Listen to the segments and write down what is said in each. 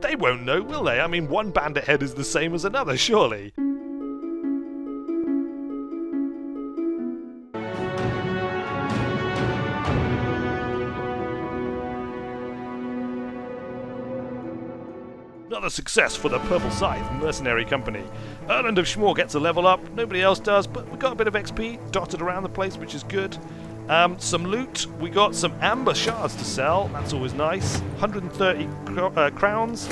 They won't know, will they? I mean, one bandit head is the same as another, surely. Another success for the Purple Scythe mercenary company. Erland of Schmore gets a level up, nobody else does, but we got a bit of XP dotted around the place, which is good. Some loot, we got some amber shards to sell, that's always nice. 130 crowns,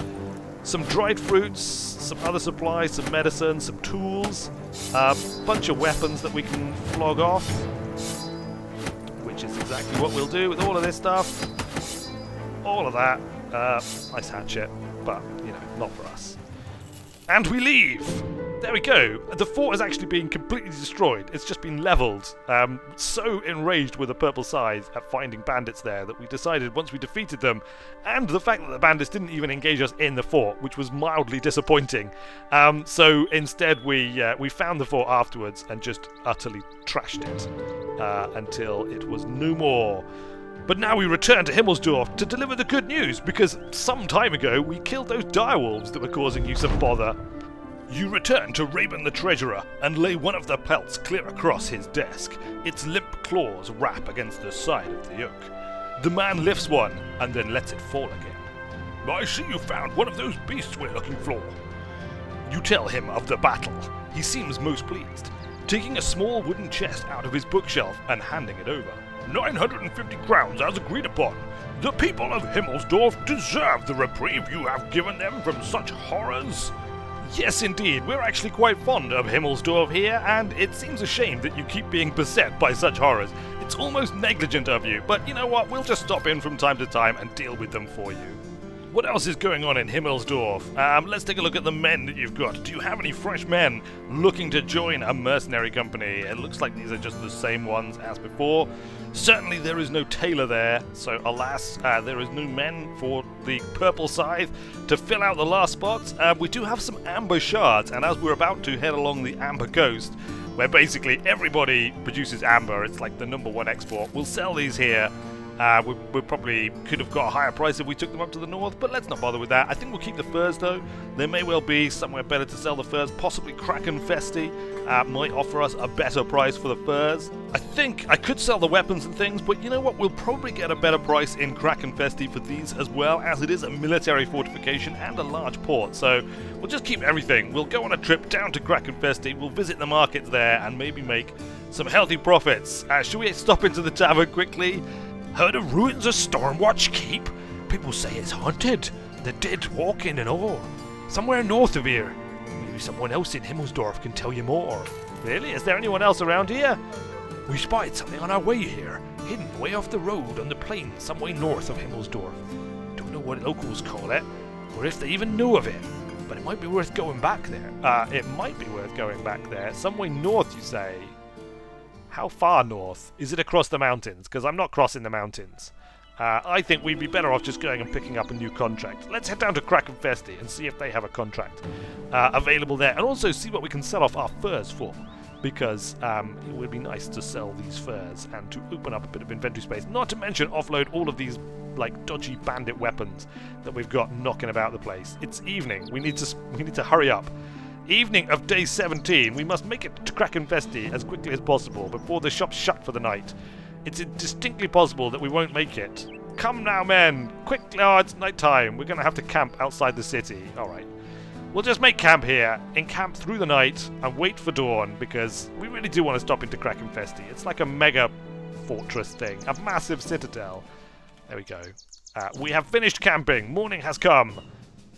some dried fruits, some other supplies, some medicine, some tools, a bunch of weapons that we can flog off, which is exactly what we'll do with all of this stuff. All of that. Nice hatchet, but, you know, not for us. And we leave! There we go. The fort has actually been completely destroyed. It's just been levelled. So enraged with the Purple Scythe at finding bandits there that we decided once we defeated them, and the fact that the bandits didn't even engage us in the fort, which was mildly disappointing. So instead we found the fort afterwards and just utterly trashed it until it was no more. But now we return to Himmelsdorf to deliver the good news, because some time ago we killed those direwolves that were causing you some bother. You return to Raven the Treasurer and lay one of the pelts clear across his desk. Its limp claws rap against the side of the yoke. The man lifts one and then lets it fall again. I see you found one of those beasts we're looking for. You tell him of the battle. He seems most pleased, taking a small wooden chest out of his bookshelf and handing it over. 950 crowns as agreed upon. The people of Himmelsdorf deserve the reprieve you have given them from such horrors. Yes, indeed, we're actually quite fond of Himmelsdorf here, and it seems a shame that you keep being beset by such horrors. It's almost negligent of you, but you know what, we'll just stop in from time to time and deal with them for you. What else is going on in Himmelsdorf? Let's take a look at the men that you've got. Do you have any fresh men looking to join a mercenary company? It looks like these are just the same ones as before. Certainly there is no tailor there, so alas, there is no men for the Purple Scythe to fill out the last spots. We do have some amber shards, and as we're about to head along the amber coast, where basically everybody produces amber, it's like the #1 export, we'll sell these here. We probably could have got a higher price if we took them up to the north, but let's not bother with that. I think we'll keep the furs though. There may well be somewhere better to sell the furs. Possibly Kraken Festi might offer us a better price for the furs. I think I could sell the weapons and things, but you know what? We'll probably get a better price in Kraken Festi for these as well, as it is a military fortification and a large port. So we'll just keep everything. We'll go on a trip down to Kraken Festi. We'll visit the markets there and maybe make some healthy profits. Should we stop into the tavern quickly? Heard of ruins of Stormwatch Keep? People say it's haunted. The dead walk in and all. Somewhere north of here. Maybe someone else in Himmelsdorf can tell you more. Really? Is there anyone else around here? We spotted something on our way here, hidden way off the road on the plain some way north of Himmelsdorf. Don't know what locals call it, or if they even knew of it. But it might be worth going back there. It might be worth going back there. Some way north, you say? How far north? Is it across the mountains? Because I'm not crossing the mountains. I think we'd be better off just going and picking up a new contract. Let's head down to Kraken Festi and see if they have a contract available there. And also see what we can sell off our furs for. Because it would be nice to sell these furs and to open up a bit of inventory space. Not to mention offload all of these like dodgy bandit weapons that we've got knocking about the place. It's evening. We need to hurry up. Evening of day 17, we must make it to Kraken Festi as quickly as possible before the shop's shut for the night. It's distinctly possible that we won't make it. Come now, men! Quick, oh, it's night time. We're going to have to camp outside the city. Alright. We'll just make camp here, encamp through the night, and wait for dawn, because we really do want to stop into Kraken Festi. It's like a mega fortress thing, a massive citadel. There we go. We have finished camping, morning has come,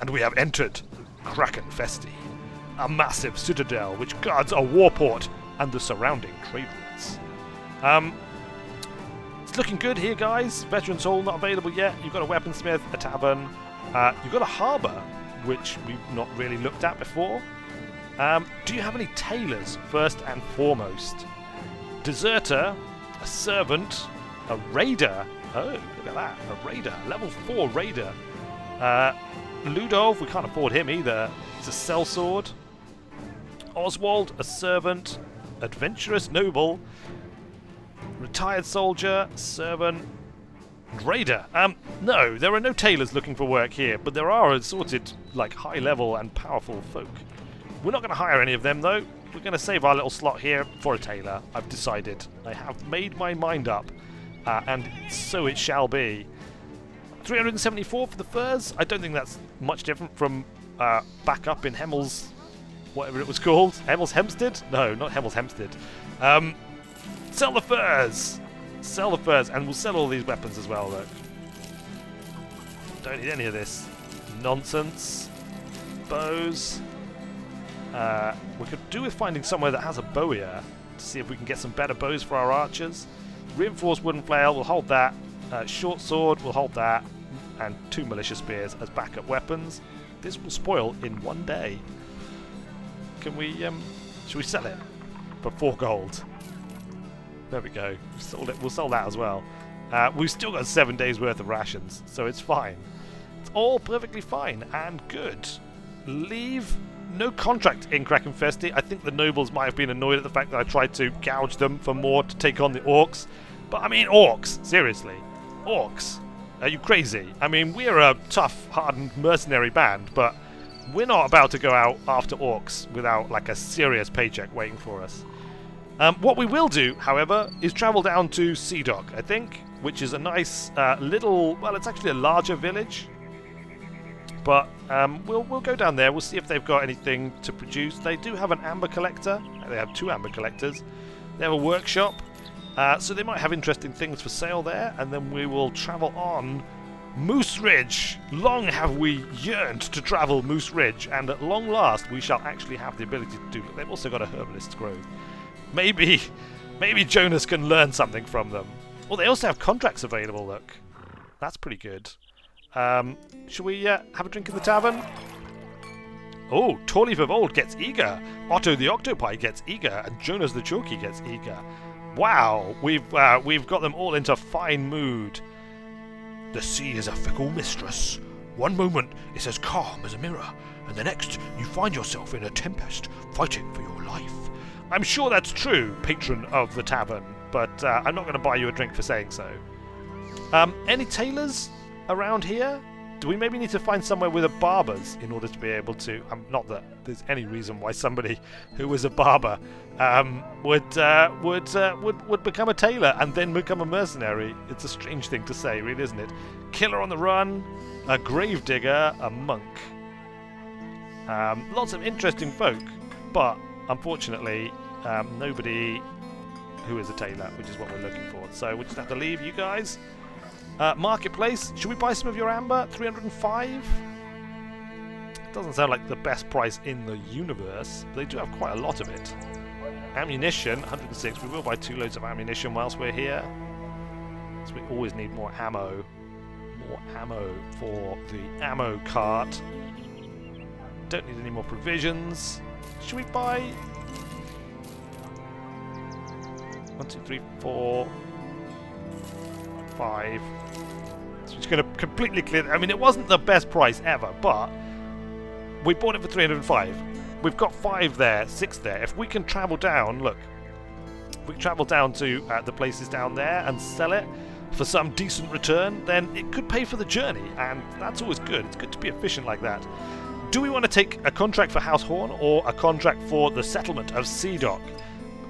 and we have entered Kraken Festi. A massive citadel which guards a warport and the surrounding trade routes. It's looking good here, guys. Veteran's Hall not available yet. You've got a weaponsmith, a tavern. You've got a harbour, which we've not really looked at before. Do you have any tailors, first and foremost? Deserter, a servant, a raider. Oh, look at that. A raider. Level 4 raider. Ludov, we can't afford him either. It's a sellsword. Oswald, a servant. Adventurous noble. Retired soldier, servant. Raider. No, there are no tailors looking for work here, but there are assorted, like, high-level and powerful folk. We're not going to hire any of them, though. We're going to save our little slot here for a tailor. I've decided. I have made my mind up, and so it shall be. 374 for the furs. I don't think that's much different from back up in Hemmel's, whatever it was called. Hemmel's Hempstead? No, not Hemmel's Hempstead. Sell the furs! Sell the furs, and we'll sell all these weapons as well, look. Don't need any of this nonsense. Bows. We could do with finding somewhere that has a bowyer to see if we can get some better bows for our archers. Reinforced wooden flail, we'll hold that. Short sword, we'll hold that. And 2 militia spears as backup weapons. This will spoil in one day. Can we, should we sell it? For 4 gold. There we go. We'll sell that as well. We've still got 7 days worth of rations, so it's fine. It's all perfectly fine and good. Leave no contract in Krakenfesti. I think the nobles might have been annoyed at the fact that I tried to gouge them for more to take on the orcs. But I mean, orcs, seriously. Orcs. Are you crazy? I mean, we're a tough, hardened mercenary band, but we're not about to go out after orcs without, like, a serious paycheck waiting for us. What we will do, however, is travel down to Sea Dock, I think, which is a nice little... Well, it's actually a larger village. But we'll go down there. We'll see if they've got anything to produce. They do have an amber collector. They have 2 amber collectors. They have a workshop. So they might have interesting things for sale there. And then we will travel on Moose Ridge. Long have we yearned to travel Moose Ridge. And at long last, we shall actually have the ability to do it. They've also got a herbalist's grove. Maybe Jonas can learn something from them. Oh, they also have contracts available, look. That's pretty good. Shall we have a drink in the tavern? Oh, Torleaf of Old gets eager. Otto the Octopi gets eager. And Jonas the Chalky gets eager. Wow, we've got them all into fine mood. The sea is a fickle mistress. One moment it's as calm as a mirror, and the next you find yourself in a tempest, fighting for your life. I'm sure that's true, patron of the tavern, but I'm not going to buy you a drink for saying so. Any tailors around here? Do we maybe need to find somewhere with a barber's in order to be able to... not that there's any reason why somebody who was a barber would become a tailor and then become a mercenary. It's a strange thing to say, really, isn't it? Killer on the run, a grave digger, a monk. Lots of interesting folk, but unfortunately, nobody who is a tailor, which is what we're looking for. So we just have to leave you guys. Marketplace, should we buy some of your amber? 305? It doesn't sound like the best price in the universe. They do have quite a lot of it. Ammunition, 106. We will buy 2 loads of ammunition whilst we're here. So we always need more ammo. More ammo for the ammo cart. Don't need any more provisions. Should we buy... 1, 2, 3, 4... 5. So it's going to completely clear... I mean, it wasn't the best price ever, but we bought it for 305. We've got 5 there, 6 there. If we can travel down, look, if we can travel down to the places down there and sell it for some decent return, then it could pay for the journey, and that's always good. It's good to be efficient like that. Do we want to take a contract for House Horn or a contract for the settlement of Sea Dock?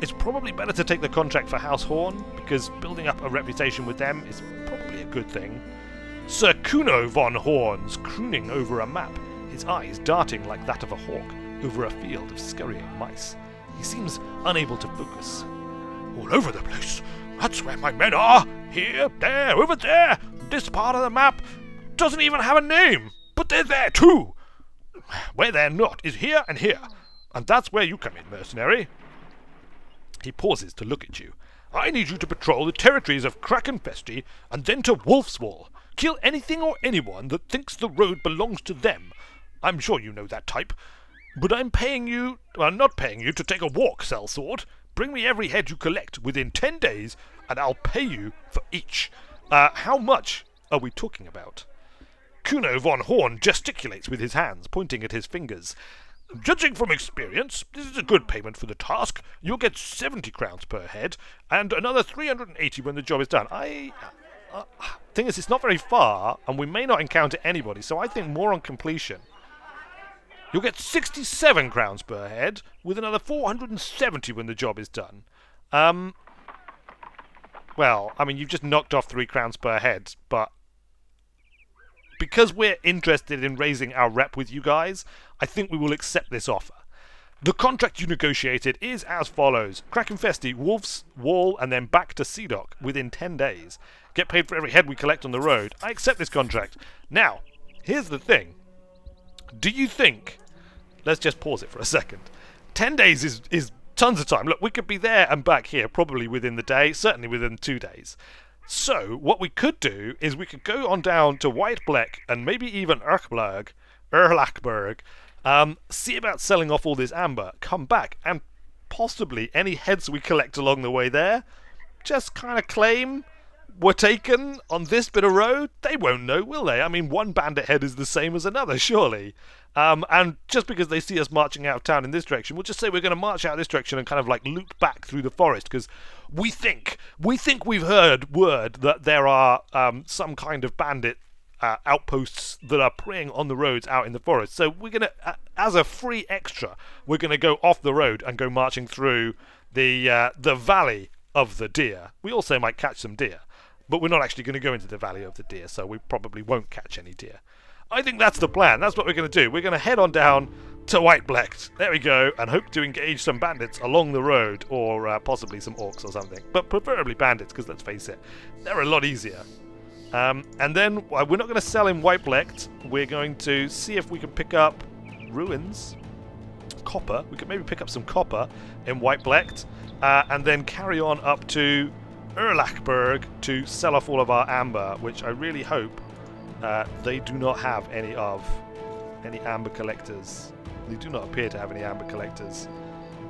It's probably better to take the contract for House Horn, because building up a reputation with them is probably a good thing. Sir Kuno von Horns crooning over a map, his eyes darting like that of a hawk over a field of scurrying mice. He seems unable to focus. All over the place. That's where my men are. Here, there, over there. This part of the map doesn't even have a name, but they're there too. Where they're not is here and here, and that's where you come in, mercenary. He pauses to look at you. I need you to patrol the territories of Krakenfesti and then to Wolfswall. Kill anything or anyone that thinks the road belongs to them. I'm sure you know that type. But I'm paying you... Well, not paying you to take a walk, sellsword. Bring me every head you collect within 10 days, and I'll pay you for each. How much are we talking about? Kuno von Horn gesticulates with his hands, pointing at his fingers. Judging from experience, this is a good payment for the task. You'll get 70 crowns per head, and another 380 when the job is done. thing is, it's not very far, and we may not encounter anybody, so I think more on completion. You'll get 67 crowns per head, with another 470 when the job is done. Well, I mean, you've just knocked off 3 crowns per head, but because we're interested in raising our rep with you guys, I think we will accept this offer. The contract you negotiated is as follows. Krakenfesti, Wolf's Wall, and then back to Sea Dock within 10 days. Get paid for every head we collect on the road. I accept this contract. Now, here's the thing. Do you think... Let's just pause it for a second. 10 days is tons of time. Look, we could be there and back here probably within the day, certainly within 2 days. So, what we could do is we could go on down to White Bleck and maybe even Erlachberg, see about selling off all this amber, come back, and possibly any heads we collect along the way there, just kind of claim were taken on this bit of road. They won't know, will they? I mean, one bandit head is the same as another, surely. And just because they see us marching out of town in this direction, we'll just say we're going to march out this direction and kind of like loop back through the forest, because we think we've heard word that there are some kind of bandit outposts that are preying on the roads out in the forest. So we're going to, as a free extra, we're going to go off the road and go marching through the Valley of the Deer. We also might catch some deer, but we're not actually going to go into the Valley of the Deer, so we probably won't catch any deer. I think that's the plan. That's what we're going to do. We're going to head on down to White Blecht. There we go, and hope to engage some bandits along the road, or possibly some orcs or something. But preferably bandits, because let's face it, they're a lot easier. And then we're not going to sell in White Blecht. We're going to see if we can pick up ruins, copper. We could maybe pick up some copper in White Blecht, and then carry on up to Erlachberg to sell off all of our amber, which I really hope they do not have any amber collectors. They do not appear to have any amber collectors.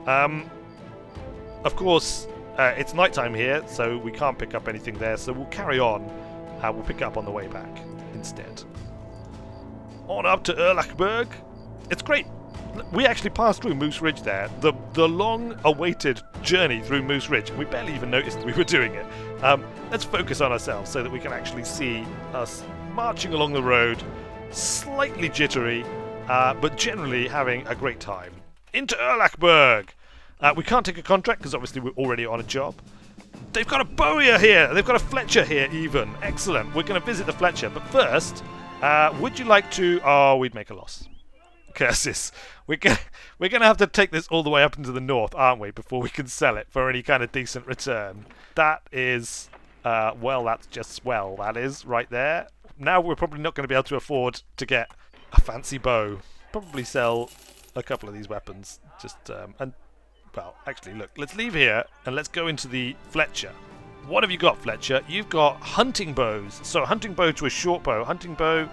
Of course, it's nighttime here, so we can't pick up anything there, so we'll carry on. We'll pick up on the way back instead. On up to Erlachberg. It's great. We actually passed through Moose Ridge there. The long-awaited journey through Moose Ridge. We barely even noticed we were doing it. Let's focus on ourselves so that we can actually see us marching along the road, slightly jittery, but generally having a great time. Into Erlachberg! We can't take a contract because obviously we're already on a job. They've got a Bowyer here! They've got a Fletcher here even. Excellent. We're going to visit the Fletcher. But first, would you like to... Oh, we'd make a loss. Curses. We're going to have to take this all the way up into the north, aren't we, before we can sell it for any kind of decent return. That is... well, that's just swell. That is, right there. Now we're probably not going to be able to afford to get a fancy bow. Probably sell a couple of these weapons. Just, well, actually, look, let's leave here and let's go into the Fletcher. What have you got, Fletcher? You've got hunting bows. So hunting bow to a short bow. Hunting bow,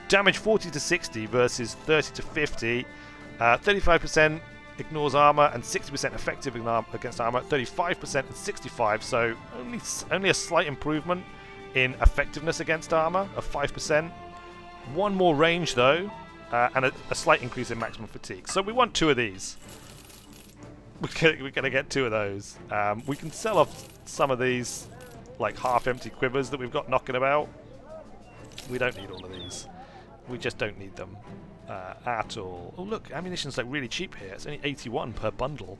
damage 40 to 60 versus 30 to 50. 35% ignores armor and 60% effective against armor. 35% and 65. So only a slight improvement in effectiveness against armor of 5%. One more range though, and a slight increase in maximum fatigue. So we want 2 of these. We're gonna get 2 of those. We can sell off some of these like half-empty quivers that we've got knocking about. We don't need all of these. We just don't need them at all. Oh look, ammunition's like really cheap here. It's only 81 per bundle.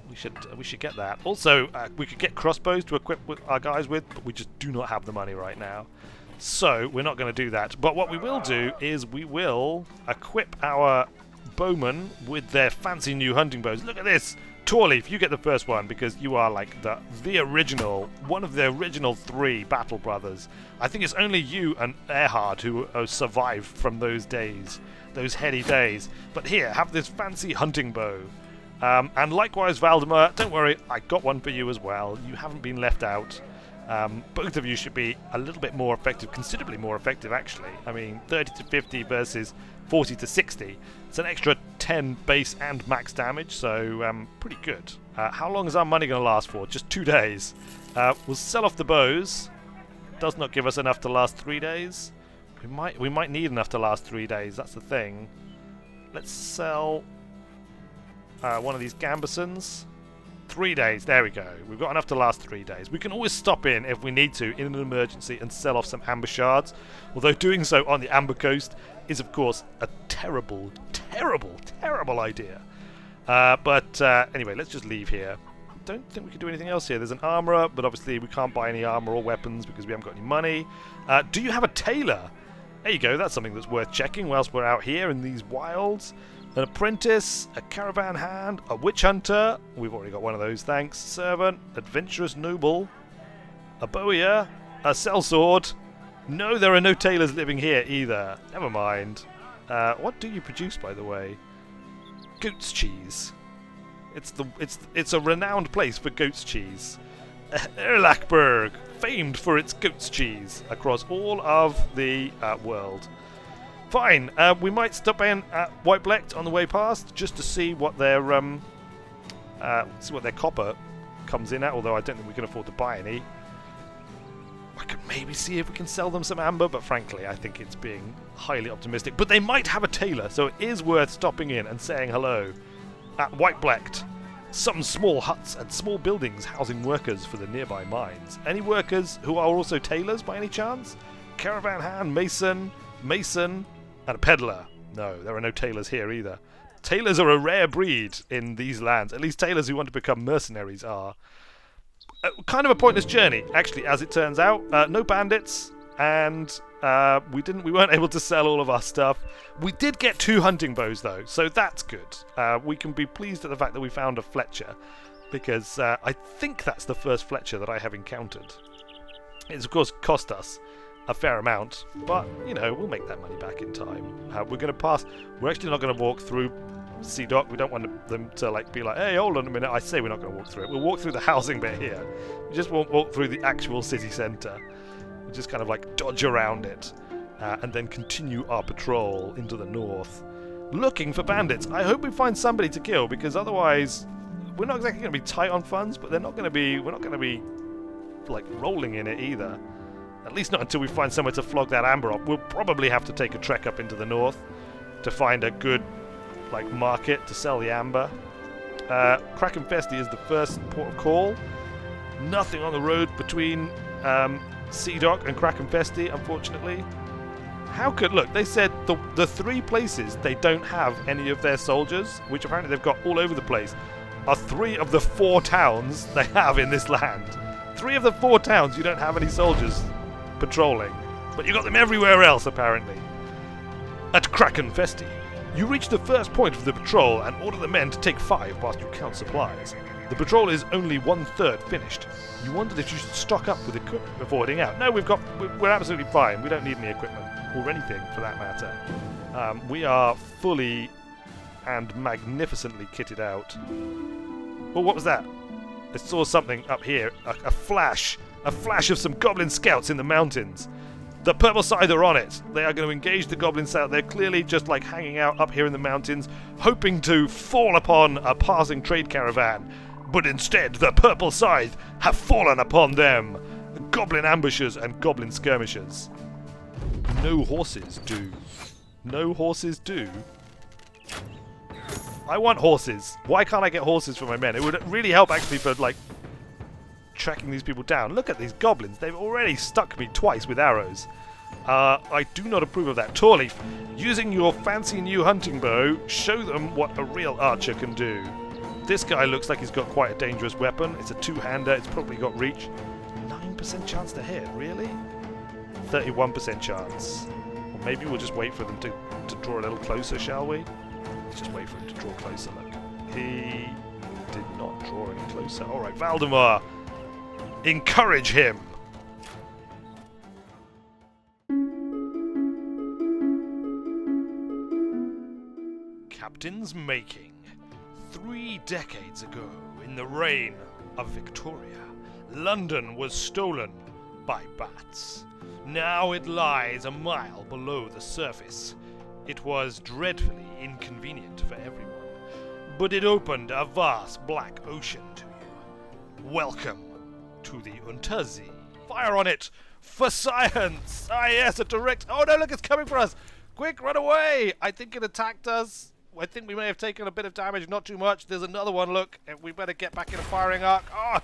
We should get that. Also, we could get crossbows to equip our guys with, but we just do not have the money right now. So we're not going to do that. But what we will do is we will equip our bowmen with their fancy new hunting bows. Look at this! Torleaf, you get the first one because you are like the original, one of the original 3 battle brothers. I think it's only you and Erhard who survived from those days, those heady days. But here, have this fancy hunting bow. And likewise, Valdemar, don't worry, I got one for you as well. You haven't been left out. Both of you should be a little bit more effective, considerably more effective actually. I mean, 30 to 50 versus 40 to 60. It's an extra 10 base and max damage, so pretty good. How long is our money going to last for? Just 2 days. We'll sell off the bows. Does not give us enough to last 3 days. We might need enough to last 3 days, that's the thing. Let's sell one of these gambesons. 3 days, there we go. We've got enough to last 3 days. We can always stop in if we need to in an emergency and sell off some amber shards. Although doing so on the Amber Coast is, of course, a terrible, terrible, terrible idea. But anyway, let's just leave here. Don't think we can do anything else here. There's an armourer, but obviously we can't buy any armour or weapons because we haven't got any money. Do you have a tailor? There you go, that's something that's worth checking whilst we're out here in these wilds. An apprentice, a caravan hand, a witch hunter. We've already got one of those, thanks. Servant, adventurous noble, a bowyer, a sellsword. No, there are no tailors living here either. Never mind. What do you produce, by the way? Goat's cheese. It's a renowned place for goat's cheese. Erlachberg, famed for its goat's cheese across all of the world. Fine, we might stop in at Whiteblecht on the way past just to see what their copper comes in at. Although I don't think we can afford to buy any. I could maybe see if we can sell them some amber, but frankly, I think it's being highly optimistic. But they might have a tailor, so it is worth stopping in and saying hello at Whiteblecht. Some small huts and small buildings housing workers for the nearby mines. Any workers who are also tailors by any chance? Caravan hand, mason, and a peddler. No, there are no tailors here either. Tailors are a rare breed in these lands. At least tailors who want to become mercenaries are. Kind of a pointless journey, actually, as it turns out. No bandits, and we weren't able to sell all of our stuff. We did get 2 hunting bows though, so that's good. We can be pleased at the fact that we found a Fletcher, because I think that's the first Fletcher that I have encountered. It's of course cost us a fair amount, but you know, we'll make that money back in time. We're going to pass. We're actually not going to walk through Sea Dock. We don't want them to be like, hey, hold on a minute. I say we're not going to walk through it. We'll walk through the housing bit here. We just won't walk through the actual city centre. We'll just kind of dodge around it, and then continue our patrol into the north, looking for bandits. I hope we find somebody to kill, because otherwise we're not exactly going to be tight on funds, but we're not going to be rolling in it either. At least not until we find somewhere to flog that amber up. We'll probably have to take a trek up into the north to find a good market to sell the amber. Krakenfesti is the first port of call. Nothing on the road between Sea Dock and Krakenfesti, unfortunately. Look, they said the 3 places they don't have any of their soldiers, which apparently they've got all over the place, are 3 of the 4 towns they have in this land. 3 of the 4 towns you don't have any soldiers patrolling, but you got them everywhere else apparently. At Krakenfesti, you reach the first point of the patrol and order the men to take 5 whilst you count supplies. The patrol is only 1/3 finished. You wondered if you should stock up with equipment before heading out. No, we're absolutely fine. We don't need any equipment, or anything for that matter. We are fully and magnificently kitted out. Oh, what was that? I saw something up here. A flash of some goblin scouts in the mountains. The Purple Scythe are on it. They are going to engage the goblin scout. They're clearly just hanging out up here in the mountains, hoping to fall upon a passing trade caravan. But instead, the Purple Scythe have fallen upon them. Goblin ambushers and goblin skirmishers. No horses do. No horses do. I want horses. Why can't I get horses for my men? It would really help actually for tracking these people down. Look at these goblins. They've already stuck me twice with arrows. I do not approve of that. Torleaf, using your fancy new hunting bow, show them what a real archer can do. This guy looks like he's got quite a dangerous weapon. It's a 2-hander. It's probably got reach. 9% chance to hit, really? 31% chance. Or maybe we'll just wait for them to draw a little closer, shall we? Let's just wait for him to draw closer, look. He did not draw any closer. Alright, Valdemar! Encourage him! Captain's making. 3 decades ago, in the reign of Victoria, London was stolen by bats. Now it lies a mile below the surface. It was dreadfully inconvenient for everyone, but it opened a vast black ocean to you. Welcome to the Untersee. Fire on it! For science! Ah yes, a direct... Oh no, look, it's coming for us! Quick, run away! I think it attacked us. I think we may have taken a bit of damage, not too much. There's another one, look. We better get back in a firing arc. Oh,